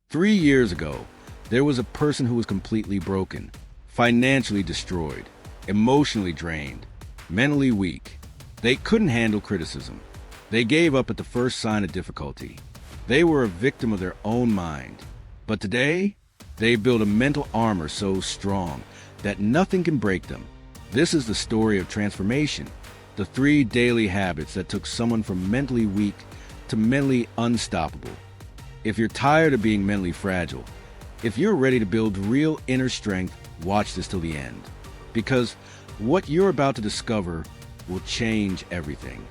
3 years ago, there was a person who was completely broken, financially destroyed, emotionally drained, mentally weak. They couldn't handle criticism. They gave up at the first sign of difficulty. They were a victim of their own mind. But today, they built a mental armor so strong that nothing can break them. This is the story of transformation, the 3 daily habits that took someone from mentally weak to mentally unstoppable. If you're tired of being mentally fragile, if you're ready to build real inner strength, watch this till the end. Because what you're about to discover will change everything.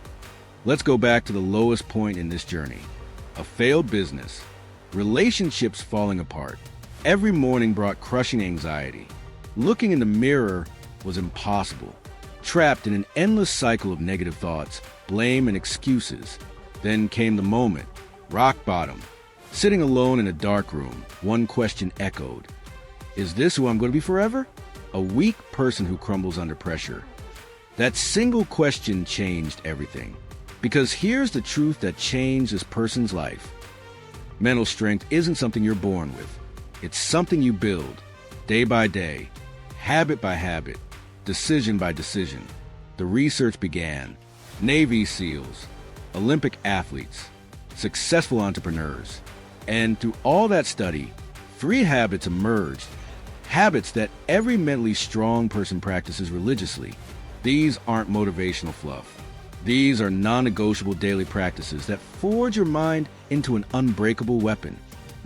Let's go back to the lowest point in this journey. A failed business, relationships falling apart. Every morning brought crushing anxiety. Looking in the mirror was impossible. Trapped in an endless cycle of negative thoughts, blame and excuses. Then came the moment, rock bottom. Sitting alone in a dark room, one question echoed. Is this who I'm going to be forever? A weak person who crumbles under pressure. That single question changed everything. Because here's the truth that changed this person's life. Mental strength isn't something you're born with. It's something you build, day by day, habit by habit, decision by decision. The research began. Navy SEALs, Olympic athletes, successful entrepreneurs. And through all that study, 3 habits emerged, habits that every mentally strong person practices religiously. These aren't motivational fluff. These are non-negotiable daily practices that forge your mind into an unbreakable weapon.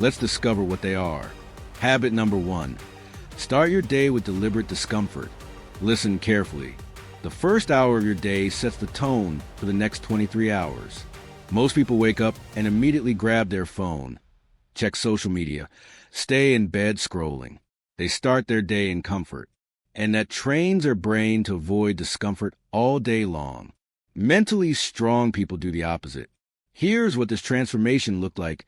Let's discover what they are. Habit number 1. Start your day with deliberate discomfort. Listen carefully. The first hour of your day sets the tone for the next 23 hours. Most people wake up and immediately grab their phone, check social media, stay in bed scrolling. They start their day in comfort, and that trains their brain to avoid discomfort all day long. Mentally strong people do the opposite. Here's what this transformation looked like.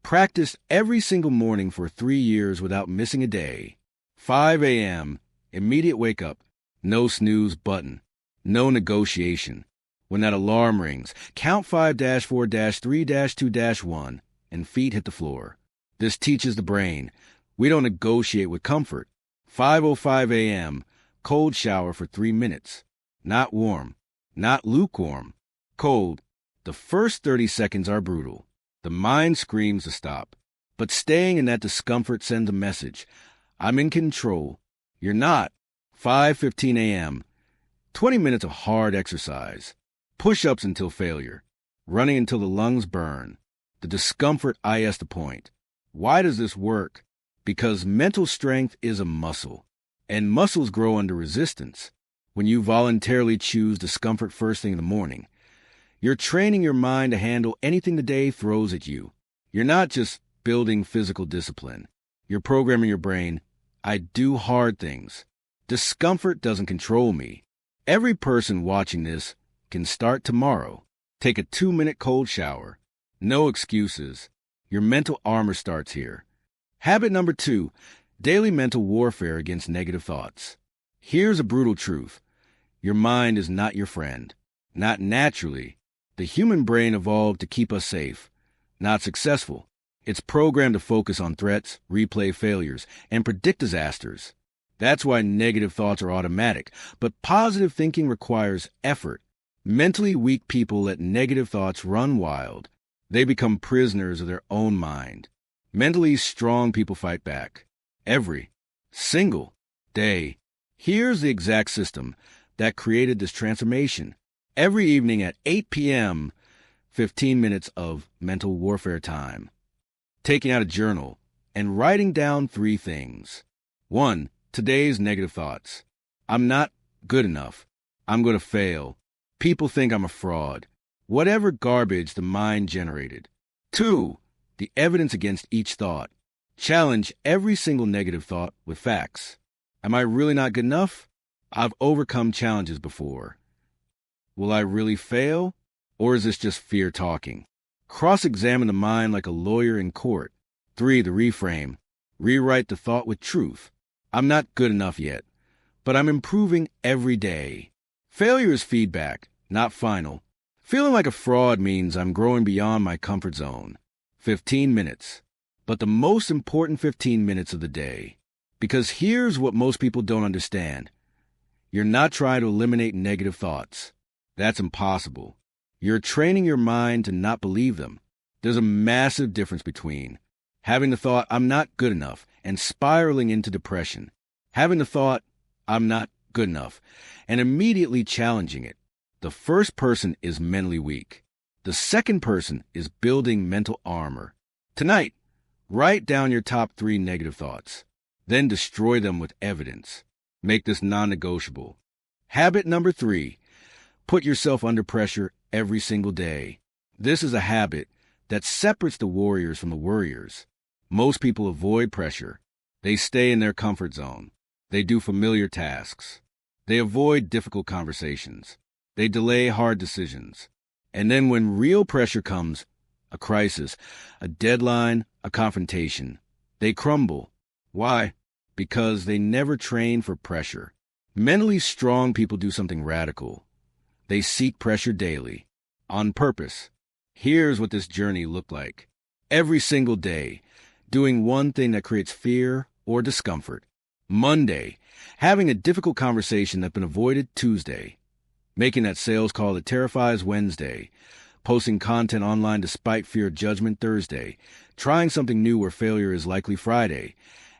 Practice every single morning for 3 years without missing a day. 5 a.m., immediate wake up, no snooze button, no negotiation. When that alarm rings, count 5-4-3-2-1 and feet hit the floor. This teaches the brain. We don't negotiate with comfort. 5:05 a.m., cold shower for 3 minutes. Not warm, not lukewarm, cold. The first 30 seconds are brutal. The mind screams to stop. But staying in that discomfort sends a message. I'm in control. You're not. 5:15 a.m., 20 minutes of hard exercise. Push-ups until failure. Running until the lungs burn. The discomfort is the point. Why does this work? Because mental strength is a muscle, and muscles grow under resistance. When you voluntarily choose discomfort first thing in the morning, you're training your mind to handle anything the day throws at you. You're not just building physical discipline. You're programming your brain, I do hard things. Discomfort doesn't control me. Every person watching this can start tomorrow. Take a 2-minute cold shower. No excuses. Your mental armor starts here. Habit number 2, daily mental warfare against negative thoughts. Here's a brutal truth. Your mind is not your friend. Not naturally. The human brain evolved to keep us safe, not successful. It's programmed to focus on threats, replay failures, and predict disasters. That's why negative thoughts are automatic, but positive thinking requires effort. Mentally weak people let negative thoughts run wild. They become prisoners of their own mind. Mentally strong people fight back. Every single day. Here's the exact system that created this transformation. Every evening at 8 p.m., 15 minutes of mental warfare time. Taking out a journal and writing down 3 things. 1. Today's negative thoughts. I'm not good enough. I'm going to fail. People think I'm a fraud. Whatever garbage the mind generated. 2. The evidence against each thought. Challenge every single negative thought with facts. Am I really not good enough? I've overcome challenges before. Will I really fail? Or is this just fear talking? Cross-examine the mind like a lawyer in court. 3. The reframe. Rewrite the thought with truth. I'm not good enough yet, but I'm improving every day. Failure is feedback, not final. Feeling like a fraud means I'm growing beyond my comfort zone. 15 minutes. but the most important 15 minutes of the day. Because here's what most people don't understand. You're not trying to eliminate negative thoughts. That's impossible. You're training your mind to not believe them. There's a massive difference between having the thought, I'm not good enough, and spiraling into depression. Having the thought, I'm not good enough, and immediately challenging it. The first person is mentally weak. The second person is building mental armor. Tonight, write down your top 3 negative thoughts. Then destroy them with evidence. Make this non-negotiable. Habit number 3. Put yourself under pressure every single day. This is a habit that separates the warriors from the worriers. Most people avoid pressure. They stay in their comfort zone. They do familiar tasks. They avoid difficult conversations. They delay hard decisions. And then when real pressure comes, a crisis, a deadline, a confrontation, they crumble. Why? Because they never train for pressure. Mentally strong people do something radical. They seek pressure daily, on purpose. Here's what this journey looked like. Every single day, doing one thing that creates fear or discomfort. Monday, having a difficult conversation that's been avoided Tuesday. Making that sales call that terrifies Wednesday. Posting content online despite fear of judgment Thursday. Trying something new where failure is likely Friday.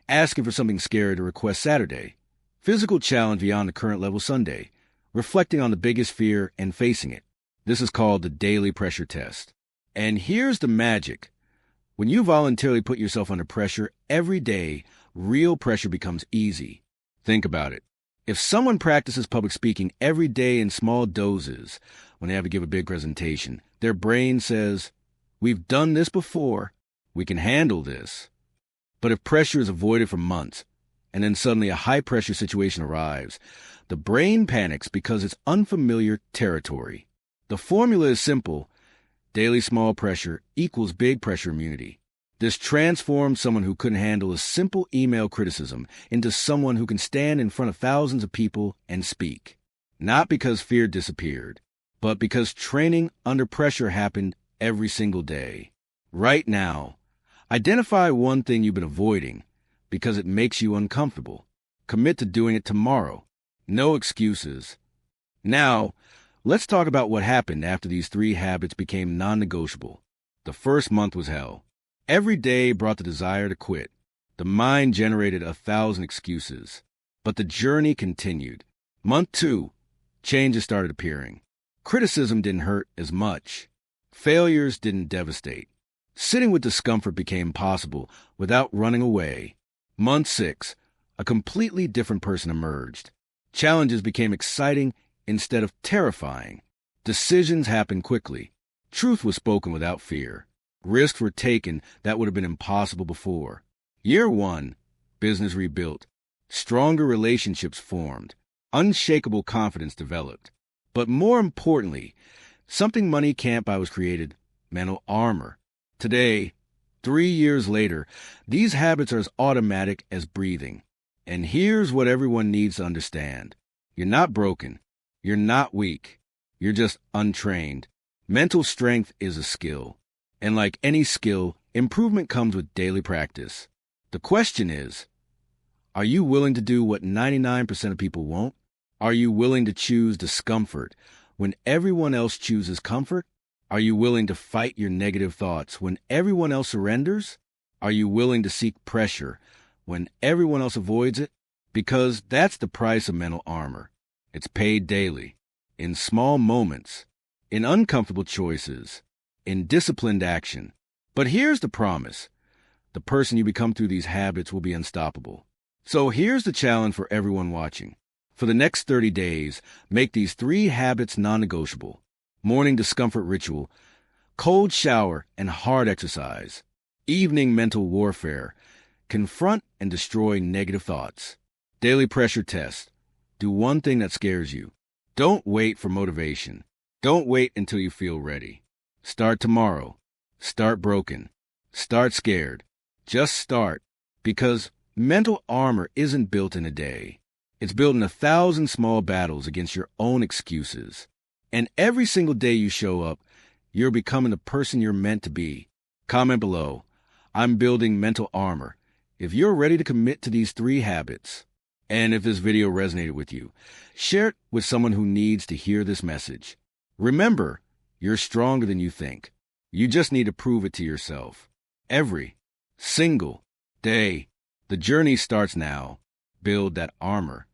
Asking for something scary to request Saturday. Physical challenge beyond the current level Sunday. Reflecting on the biggest fear and facing it. This is called the daily pressure test. And here's the magic. When you voluntarily put yourself under pressure every day, real pressure becomes easy. Think about it. If someone practices public speaking every day in small doses, when they have to give a big presentation, their brain says, we've done this before, we can handle this. But if pressure is avoided for months, and then suddenly a high-pressure situation arrives, the brain panics because it's unfamiliar territory. The formula is simple. Daily small pressure equals big pressure immunity. This transforms someone who couldn't handle a simple email criticism into someone who can stand in front of thousands of people and speak. Not because fear disappeared, but because training under pressure happened every single day. Right now, identify one thing you've been avoiding because it makes you uncomfortable. Commit to doing it tomorrow. No excuses. Now, let's talk about what happened after these 3 habits became non-negotiable. The first month was hell. Every day brought the desire to quit. The mind generated 1,000 excuses. But the journey continued. Month 2, changes started appearing. Criticism didn't hurt as much. Failures didn't devastate. Sitting with discomfort became possible without running away. Month 6, a completely different person emerged. Challenges became exciting instead of terrifying. Decisions happened quickly. Truth was spoken without fear. Risks were taken that would have been impossible before. Year 1, business rebuilt. Stronger relationships formed. Unshakable confidence developed. But more importantly, something money can't buy was created, mental armor. Today, 3 years later, these habits are as automatic as breathing. And here's what everyone needs to understand. You're not broken. You're not weak. You're just untrained. Mental strength is a skill. And like any skill, improvement comes with daily practice. The question is, are you willing to do what 99% of people won't? Are you willing to choose discomfort when everyone else chooses comfort? Are you willing to fight your negative thoughts when everyone else surrenders? Are you willing to seek pressure when everyone else avoids it? Because that's the price of mental armor. It's paid daily, in small moments, in uncomfortable choices, in disciplined action. But here's the promise. The person you become through these habits will be unstoppable. So here's the challenge for everyone watching. For the next 30 days, make these 3 habits non-negotiable. Morning discomfort ritual, cold shower and hard exercise, evening mental warfare, confront and destroy negative thoughts, daily pressure test, do one thing that scares you. Don't wait for motivation. Don't wait until you feel ready. Start tomorrow. Start broken. Start scared. Just start, because mental armor isn't built in a day. It's built in 1,000 small battles against your own excuses. And every single day you show up, you're becoming the person you're meant to be. Comment below. I'm building mental armor. If you're ready to commit to these 3 habits, and if this video resonated with you, share it with someone who needs to hear this message. Remember, you're stronger than you think. You just need to prove it to yourself. Every single day. The journey starts now. Build that armor